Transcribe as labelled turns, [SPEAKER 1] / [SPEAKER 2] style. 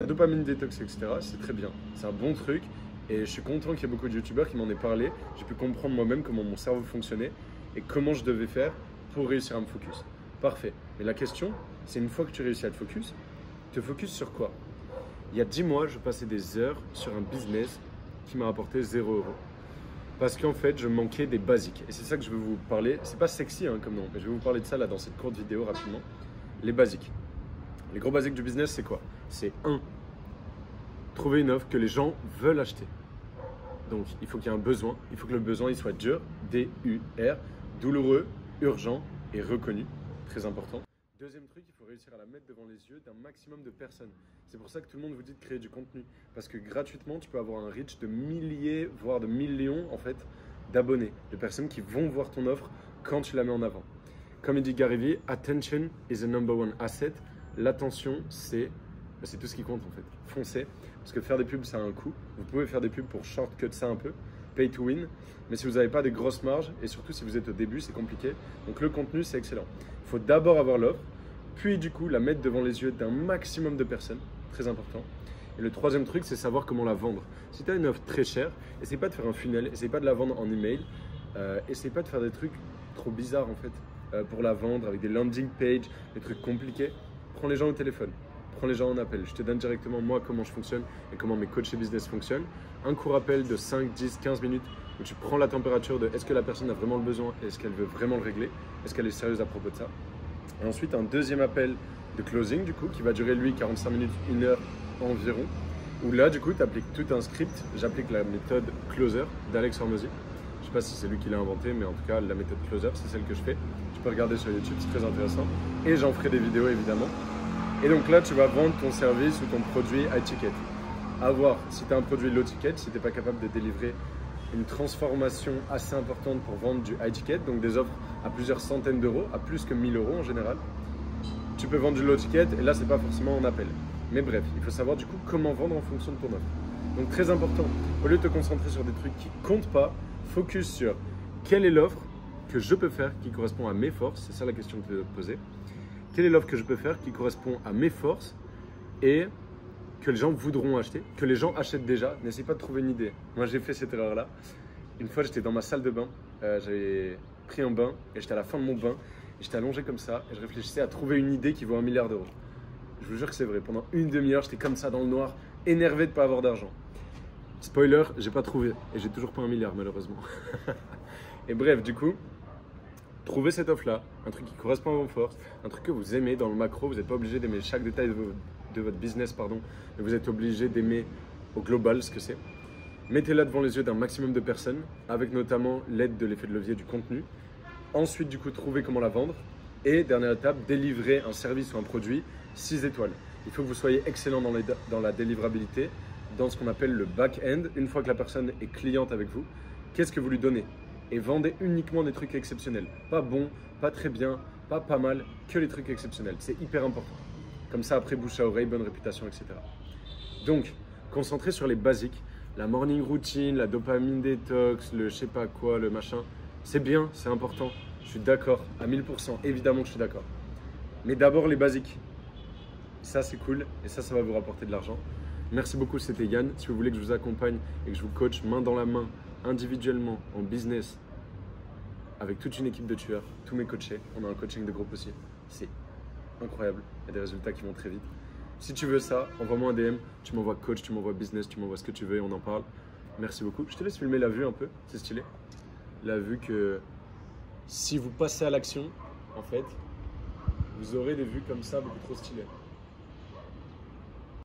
[SPEAKER 1] La dopamine détox, etc., c'est très bien. C'est un bon truc. Et je suis content qu'il y ait beaucoup de youtubeurs qui m'en aient parlé. J'ai pu comprendre moi-même comment mon cerveau fonctionnait et comment je devais faire pour réussir à me focus. Parfait. Mais la question, c'est une fois que tu réussis à te focus sur quoi? Il y a 10 mois, je passais des heures sur un business qui m'a rapporté 0 €. Parce qu'en fait, je manquais des basiques. Et c'est ça que je veux vous parler. C'est pas sexy hein, comme nom, mais je vais vous parler de ça là dans cette courte vidéo rapidement. Les basiques. Les gros basiques du business, c'est quoi? C'est 1. Trouver une offre que les gens veulent acheter. Donc, il faut qu'il y ait un besoin. Il faut que le besoin il soit dur, D-U-R, douloureux, urgent et reconnu. Très important. Deuxième truc, il faut réussir à la mettre devant les yeux d'un maximum de personnes. C'est pour ça que tout le monde vous dit de créer du contenu. Parce que gratuitement, tu peux avoir un reach de milliers, voire de millions en fait, d'abonnés, de personnes qui vont voir ton offre quand tu la mets en avant. Comme il dit Gary Vee, attention is the number one asset. L'attention, c'est tout ce qui compte en fait. Foncez. Parce que faire des pubs, ça a un coût. Vous pouvez faire des pubs pour shortcut ça un peu, pay to win. Mais si vous n'avez pas des grosses marges, et surtout si vous êtes au début, c'est compliqué. Donc le contenu, c'est excellent. Il faut d'abord avoir l'offre, puis du coup la mettre devant les yeux d'un maximum de personnes. Très important. Et le troisième truc, c'est savoir comment la vendre. Si tu as une offre très chère, essaye pas de faire un funnel, essaye pas de la vendre en email, essaye pas de faire des trucs trop bizarres en fait pour la vendre avec des landing pages, des trucs compliqués. Prends les gens au téléphone. Prends les gens en appel. Je te donne directement moi comment je fonctionne et comment mes coachs et business fonctionnent. Un court appel de 5, 10, 15 minutes où tu prends la température de est-ce que la personne a vraiment le besoin et est-ce qu'elle veut vraiment le régler, est-ce qu'elle est sérieuse à propos de ça. Et ensuite un deuxième appel de closing du coup qui va durer lui 45 minutes, 1 heure environ. Où là du coup tu appliques tout un script. J'applique la méthode closer d'Alex Hormozy. Je ne sais pas si c'est lui qui l'a inventé, mais en tout cas la méthode closer c'est celle que je fais. Tu peux regarder sur YouTube, c'est très intéressant. Et j'en ferai des vidéos évidemment. Et donc là, tu vas vendre ton service ou ton produit high ticket. À voir si tu as un produit low ticket, si tu n'es pas capable de délivrer une transformation assez importante pour vendre du high ticket, donc des offres à plusieurs centaines d'euros, à plus que 1000 € en général, tu peux vendre du low ticket et là, ce n'est pas forcément en appel. Mais bref, il faut savoir du coup comment vendre en fonction de ton offre. Donc très important, au lieu de te concentrer sur des trucs qui ne comptent pas, focus sur quelle est l'offre que je peux faire qui correspond à mes forces, c'est ça la question que tu dois te poser. Quelle est l'offre que je peux faire qui correspond à mes forces et que les gens voudront acheter, que les gens achètent déjà. N'essaye pas de trouver une idée. Moi, j'ai fait cette erreur-là. Une fois, j'étais dans ma salle de bain, j'avais pris un bain et j'étais à la fin de mon bain et j'étais allongé comme ça et je réfléchissais à trouver une idée qui vaut 1 milliard d'euros. Je vous jure que c'est vrai. Pendant une demi-heure, j'étais comme ça dans le noir, énervé de ne pas avoir d'argent. Spoiler, j'ai pas trouvé et j'ai toujours pas 1 milliard malheureusement. Et bref, du coup, trouvez cette offre-là, un truc qui correspond à vos forces, un truc que vous aimez dans le macro. Vous n'êtes pas obligé d'aimer chaque détail de votre business, mais vous êtes obligé d'aimer au global ce que c'est. Mettez-la devant les yeux d'un maximum de personnes, avec notamment l'aide de l'effet de levier du contenu. Ensuite, du coup, trouvez comment la vendre. Et dernière étape, délivrer un service ou un produit 6 étoiles. Il faut que vous soyez excellent dans la délivrabilité, dans ce qu'on appelle le back-end. Une fois que la personne est cliente avec vous, qu'est-ce que vous lui donnez? Et vendez uniquement des trucs exceptionnels. Pas bon, pas très bien, pas mal, que les trucs exceptionnels. C'est hyper important. Comme ça, après, bouche à oreille, bonne réputation, etc. Donc, concentrez sur les basiques. La morning routine, la dopamine détox, le je sais pas quoi, le machin. C'est bien, c'est important. Je suis d'accord, à 1000%. Évidemment que je suis d'accord. Mais d'abord, les basiques. Ça, c'est cool. Et ça va vous rapporter de l'argent. Merci beaucoup, c'était Yann. Si vous voulez que je vous accompagne et que je vous coach main dans la main, individuellement, en business, avec toute une équipe de tueurs, tous mes coachés, on a un coaching de groupe aussi, c'est incroyable, il y a des résultats qui vont très vite. Si tu veux ça, envoie-moi un DM, tu m'envoies coach, tu m'envoies business, tu m'envoies ce que tu veux et on en parle. Merci beaucoup. Je te laisse filmer la vue un peu, c'est stylé. La vue que si vous passez à l'action, en fait, vous aurez des vues comme ça beaucoup trop stylées.